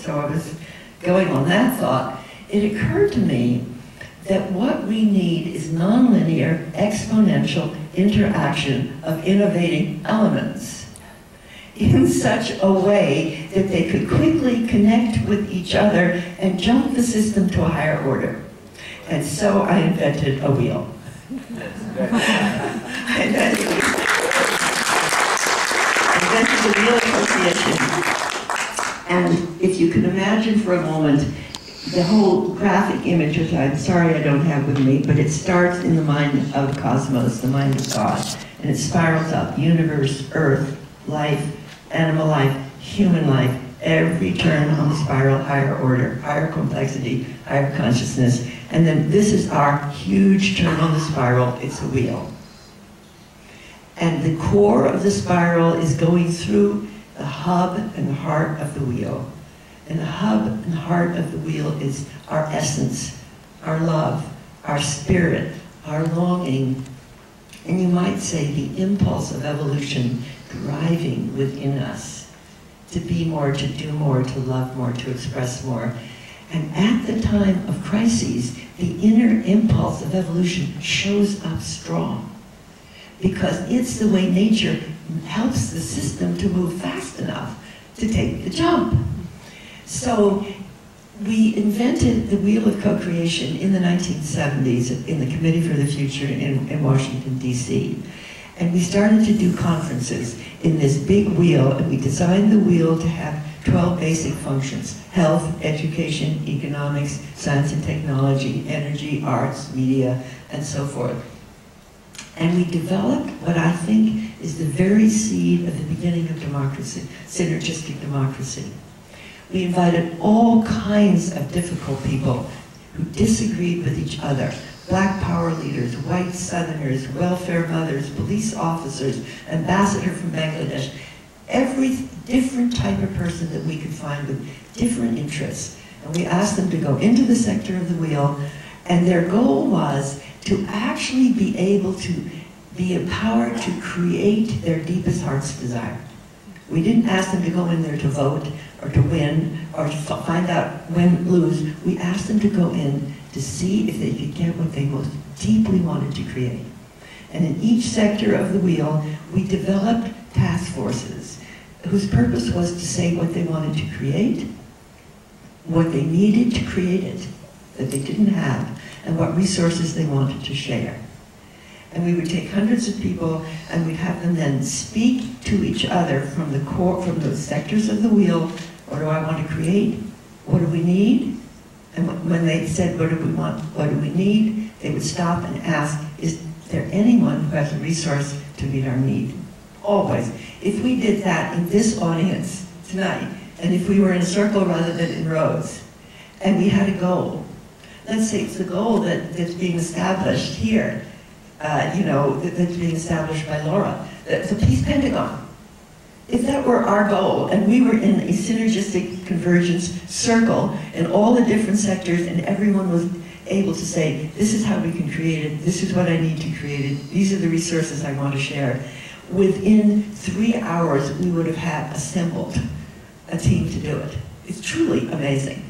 so I was going on that thought, it occurred to me that what we need is nonlinear, exponential interaction of innovating elements in such a way that they could quickly connect with each other and jump the system to a higher order. And so I invented a wheel. I invented the wheel of co-creation. And if you can imagine for a moment the whole graphic image, which I'm sorry I don't have with me, but it starts in the mind of the cosmos, the mind of God, and it spirals up: universe, earth, life, animal life, human life, every turn on the spiral, higher order, higher complexity, higher consciousness. And then this is our huge turn on the spiral, it's a wheel. And the core of the spiral is going through the hub and the heart of the wheel. And the hub and heart of the wheel is our essence, our love, our spirit, our longing, and you might say the impulse of evolution driving within us to be more, to do more, to love more, to express more. And at the time of crises, the inner impulse of evolution shows up strong, because it's the way nature helps the system to move fast enough to take the jump. So we invented the wheel of co-creation in the 1970s in the Committee for the Future in Washington, D.C. And we started to do conferences in this big wheel, and we designed the wheel to have 12 basic functions: health, education, economics, science and technology, energy, arts, media, and so forth. And we developed what I think is the very seed of the beginning of democracy, synergistic democracy. We invited all kinds of difficult people who disagreed with each other: Black power leaders, white Southerners, welfare mothers, police officers, ambassador from Bangladesh, every different type of person that we could find with different interests. And we asked them to go into the sector of the wheel, and their goal was to actually be able to be empowered to create their deepest heart's desire. We didn't ask them to go in there to vote or to win or to find out win, lose. We asked them to go in to see if they could get what they most deeply wanted to create. And in each sector of the wheel, we developed task forces whose purpose was to say what they wanted to create, what they needed to create it that they didn't have, and what resources they wanted to share. And we would take hundreds of people, and we'd have them then speak to each other from the core, from the sectors of the wheel. What do I want to create? What do we need? And when they said, what do we want, what do we need, they would stop and ask, is there anyone who has a resource to meet our need? Always. If we did that in this audience tonight, and if we were in a circle rather than in rows, and we had a goal, let's say it's the goal that's being established here, that's being established by Laura, the Peace Pentagon. If that were our goal, and we were in a synergistic convergence circle in all the different sectors, and everyone was able to say, this is how we can create it, this is what I need to create it, these are the resources I want to share. Within 3 hours, we would have had assembled a team to do it. It's truly amazing.